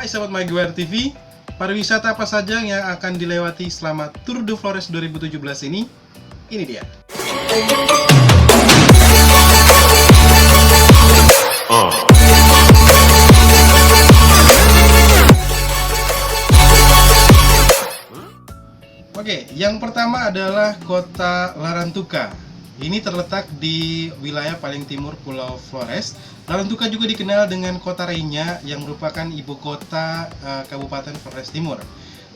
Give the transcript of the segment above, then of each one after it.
Hai sahabat Maguire TV, pariwisata apa saja yang akan dilewati selama Tour de Flores 2017 ini? Ini dia. Oke, yang pertama adalah kota Larantuka. Ini terletak di wilayah paling timur Pulau Flores. Larantuka juga dikenal dengan kota Rainha yang merupakan ibu kota Kabupaten Flores Timur.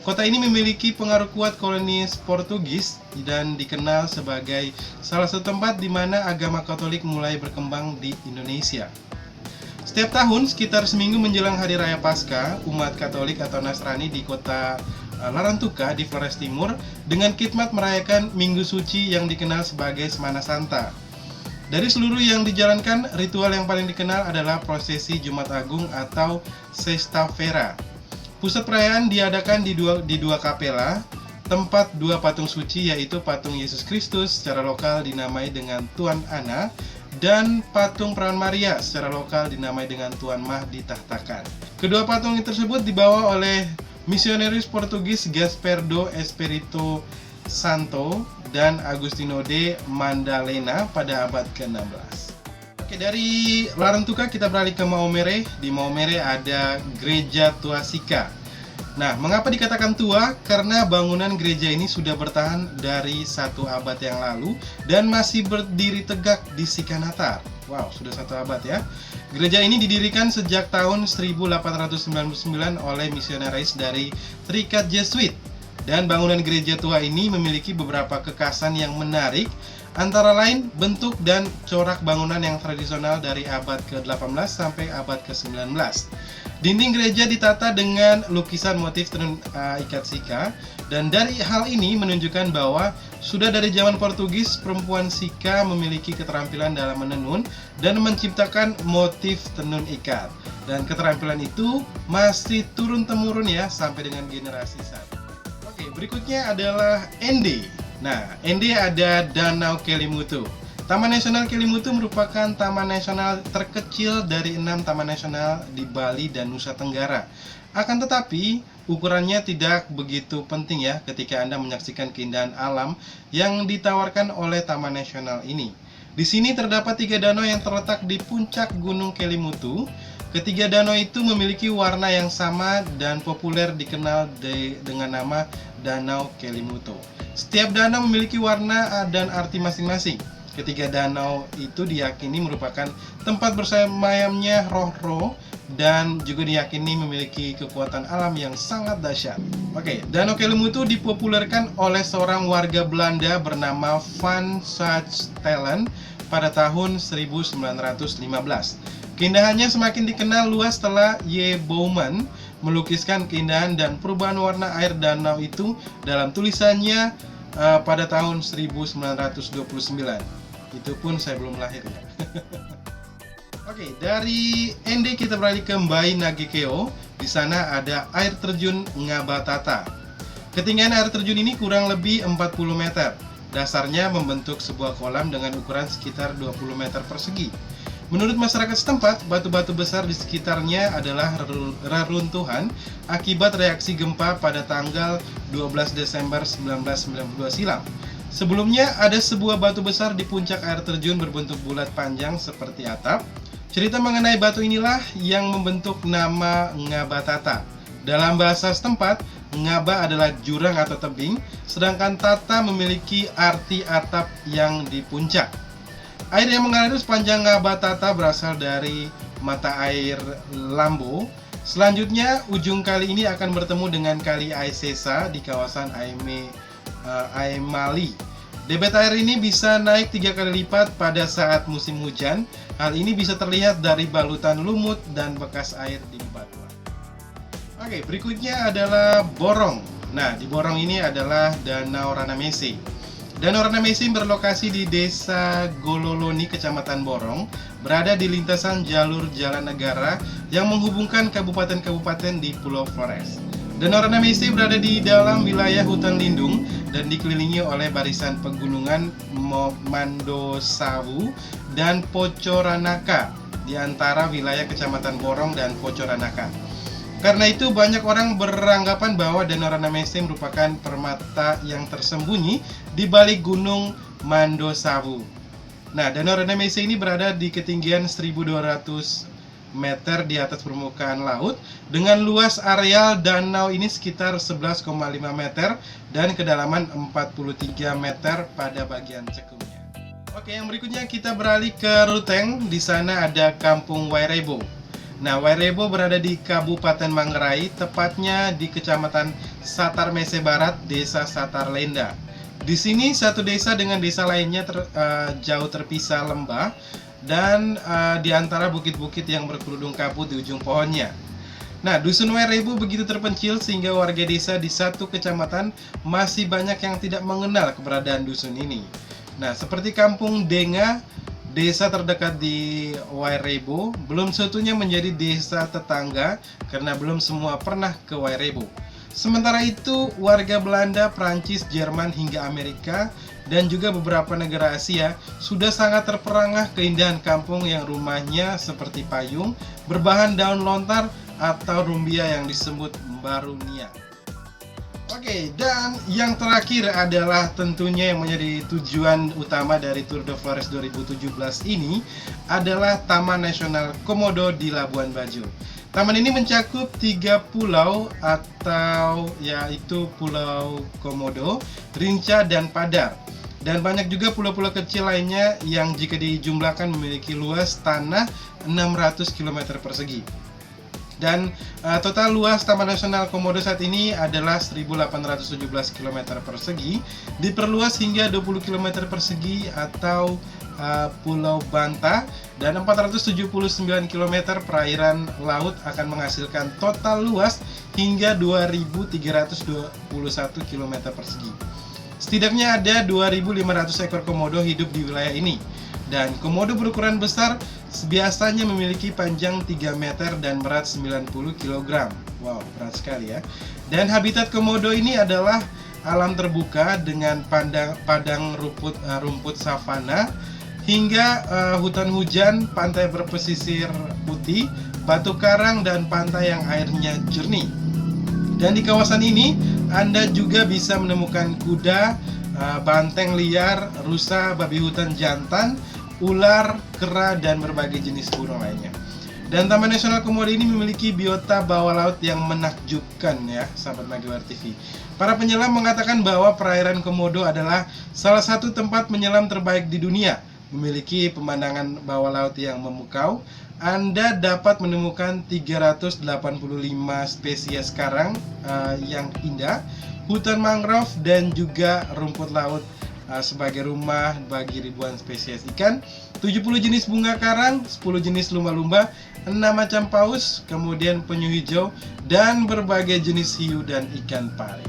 Kota ini memiliki pengaruh kuat kolonis Portugis dan dikenal sebagai salah satu tempat di mana agama Katolik mulai berkembang di Indonesia. Setiap tahun, sekitar seminggu menjelang Hari Raya Paskah, umat Katolik atau Nasrani di kota Larantuka di Flores Timur dengan khidmat merayakan Minggu Suci yang dikenal sebagai Semana Santa. Dari seluruh yang dijalankan, ritual yang paling dikenal adalah prosesi Jumat Agung atau Sexta-feira. Pusat perayaan diadakan di dua kapela, tempat dua patung suci yaitu patung Yesus Kristus secara lokal dinamai dengan Tuan Ana dan patung Perawan Maria secara lokal dinamai dengan Tuan Mah ditahtakan. Kedua patung tersebut dibawa oleh misionaris Portugis Gaspar do Espírito Santo dan Agostinho de Madalena pada abad ke-16. Oke, dari Larantuka kita beralih ke Maomere. Di Maomere ada Gereja Tua Sika. Nah, mengapa dikatakan tua? Karena bangunan gereja ini sudah bertahan dari 1 abad yang lalu dan masih berdiri tegak di Sikanatar. Wow, sudah 1 abad ya. Gereja ini didirikan sejak tahun 1899 oleh misionaris dari Serikat Jesuit. Dan bangunan gereja tua ini memiliki beberapa kekhasan yang menarik, antara lain bentuk dan corak bangunan yang tradisional dari abad ke-18 sampai abad ke-19. Dinding gereja ditata dengan lukisan motif tenun ikat sika, dan dari hal ini menunjukkan bahwa sudah dari zaman Portugis perempuan Sika memiliki keterampilan dalam menenun dan menciptakan motif tenun ikat. Dan keterampilan itu masih turun-temurun ya sampai dengan generasi saat. Oke, berikutnya adalah Ende. Nah, Ende ada Danau Kelimutu. Taman Nasional Kelimutu merupakan taman nasional terkecil dari 6 taman nasional di Bali dan Nusa Tenggara. Akan tetapi, ukurannya tidak begitu penting ya ketika Anda menyaksikan keindahan alam yang ditawarkan oleh taman nasional ini. Di sini terdapat 3 danau yang terletak di puncak Gunung Kelimutu. Ketiga danau itu memiliki warna yang sama dan populer dikenal dengan nama Danau Kelimutu. Setiap danau memiliki warna dan arti masing-masing. Ketiga danau itu diyakini merupakan tempat bersemayamnya roh-roh dan juga diyakini memiliki kekuatan alam yang sangat dahsyat. Oke, Danau Kelimutu dipopulerkan oleh seorang warga Belanda bernama Van Sachstellen pada tahun 1915. Keindahannya semakin dikenal luas setelah Y. Bouwman melukiskan keindahan dan perubahan warna air danau itu dalam tulisannya pada tahun 1929. Itu pun saya belum lahir ya. Oke, dari Ende kita beralih ke Mbai Nagekeo. Di sana ada air terjun Ngabatata. Ketinggian air terjun ini kurang lebih 40 meter. Dasarnya membentuk sebuah kolam dengan ukuran sekitar 20 meter persegi. Menurut masyarakat setempat, batu-batu besar di sekitarnya adalah reruntuhan akibat reaksi gempa pada tanggal 12 Desember 1992 silam. Sebelumnya, ada sebuah batu besar di puncak air terjun berbentuk bulat panjang seperti atap. Cerita mengenai batu inilah yang membentuk nama Ngabatata. Dalam bahasa setempat, Ngaba adalah jurang atau tebing, sedangkan Tata memiliki arti atap yang di puncak. Air yang mengalir sepanjang Ngabatata berasal dari mata air Lambo. Selanjutnya, ujung kali ini akan bertemu dengan kali Aisesa di kawasan Aemali. Debit air ini bisa naik 3 kali lipat pada saat musim hujan. Hal ini bisa terlihat dari balutan lumut dan bekas air di batuan. Oke, berikutnya adalah Borong. Nah, di Borong ini adalah Danau Ranamese. Danau Ranamese berlokasi di Desa Gololoni, Kecamatan Borong, berada di lintasan jalur jalan negara yang menghubungkan kabupaten-kabupaten di Pulau Flores. Danau Ranamese berada di dalam wilayah hutan lindung dan dikelilingi oleh barisan pegunungan Mandosawu dan Pocoranaka di antara wilayah Kecamatan Borong dan Pocoranaka. Karena itu banyak orang beranggapan bahwa Danau Ranamese merupakan permata yang tersembunyi di balik gunung Mando Sawu. Nah, Danau Ranamese ini berada di ketinggian 1.200 meter di atas permukaan laut, dengan luas areal danau ini sekitar 11,5 meter dan kedalaman 43 meter pada bagian cekunnya. Oke, yang berikutnya kita beralih ke Ruteng. Di sana ada Kampung Wairebo. Nah, Wairebo berada di Kabupaten Manggarai, tepatnya di Kecamatan Satar Mese Barat, Desa Satar Lenda. Di sini satu desa dengan desa lainnya jauh terpisah lembah dan di antara bukit-bukit yang berkerudung kabut di ujung pohonnya. Nah, Dusun Wairebo begitu terpencil sehingga warga desa di satu kecamatan masih banyak yang tidak mengenal keberadaan dusun ini. Nah, seperti Kampung Denga, desa terdekat di Wairebo, belum seutuhnya menjadi desa tetangga karena belum semua pernah ke Wairebo. Sementara itu, warga Belanda, Prancis, Jerman hingga Amerika dan juga beberapa negara Asia sudah sangat terperangah keindahan kampung yang rumahnya seperti payung berbahan daun lontar atau rumbia yang disebut barunia. Oke, dan yang terakhir adalah tentunya yang menjadi tujuan utama dari Tour de Flores 2017 ini adalah Taman Nasional Komodo di Labuan Bajo. Taman ini mencakup 3 pulau atau yaitu Pulau Komodo, Rinca, dan Padar. Dan banyak juga pulau-pulau kecil lainnya yang jika dijumlahkan memiliki luas tanah 600 km persegi. Dan total luas Taman Nasional Komodo saat ini adalah 1.817 km persegi, diperluas hingga 20 km persegi atau Pulau Banta, dan 479 km perairan laut akan menghasilkan total luas hingga 2.321 km persegi. Setidaknya ada 2.500 ekor komodo hidup di wilayah ini. Dan komodo berukuran besar biasanya memiliki panjang 3 meter dan berat 90 kg. Wow, berat sekali ya. Dan habitat komodo ini adalah alam terbuka dengan padang rumput savana hingga hutan hujan, pantai berpesisir putih, batu karang, dan pantai yang airnya jernih. Dan di kawasan ini Anda juga bisa menemukan kuda, banteng liar, rusa, babi hutan jantan, ular, kera, dan berbagai jenis burung lainnya. Dan Taman Nasional Komodo ini memiliki biota bawah laut yang menakjubkan ya, sahabat Maggiwar TV. Para penyelam mengatakan bahwa perairan Komodo adalah salah satu tempat menyelam terbaik di dunia. Memiliki pemandangan bawah laut yang memukau. Anda dapat menemukan 385 spesies karang yang indah, hutan mangrove, dan juga rumput laut sebagai rumah bagi ribuan spesies ikan, 70 jenis bunga karang, 10 jenis lumba-lumba, 6 macam paus, kemudian penyu hijau, dan berbagai jenis hiu dan ikan pari.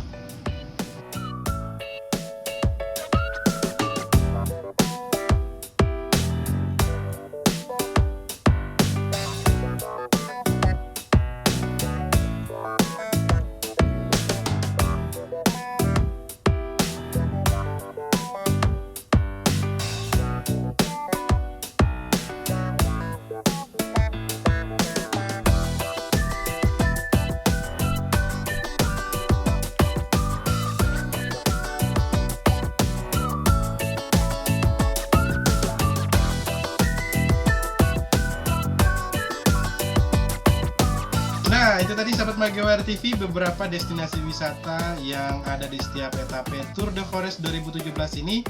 Nah, itu tadi sahabat Maggiwar TV beberapa destinasi wisata yang ada di setiap etape Tour de Flores 2017 ini.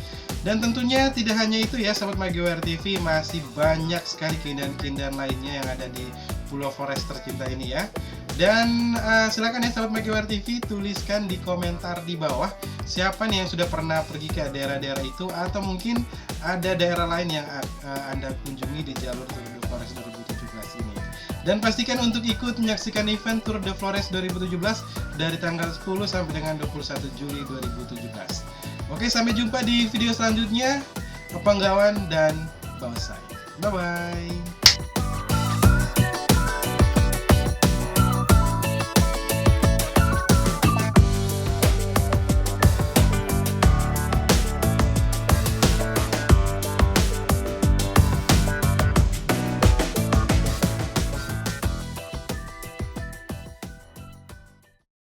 Dan tentunya tidak hanya itu ya sahabat Maggiwar TV, masih banyak sekali keindahan-keindahan lainnya yang ada di Pulau Flores tercinta ini ya. Dan silakan ya sahabat Maggiwar TV, tuliskan di komentar di bawah siapa nih yang sudah pernah pergi ke daerah-daerah itu, atau mungkin ada daerah lain yang Anda kunjungi di jalur Tour de Flores 2017 ini. Dan pastikan untuk ikut menyaksikan event Tour de Flores 2017 dari tanggal 10 sampai dengan 21 Juli 2017. Oke, sampai jumpa di video selanjutnya. Kepanggawan dan Bawasai. Bye-bye.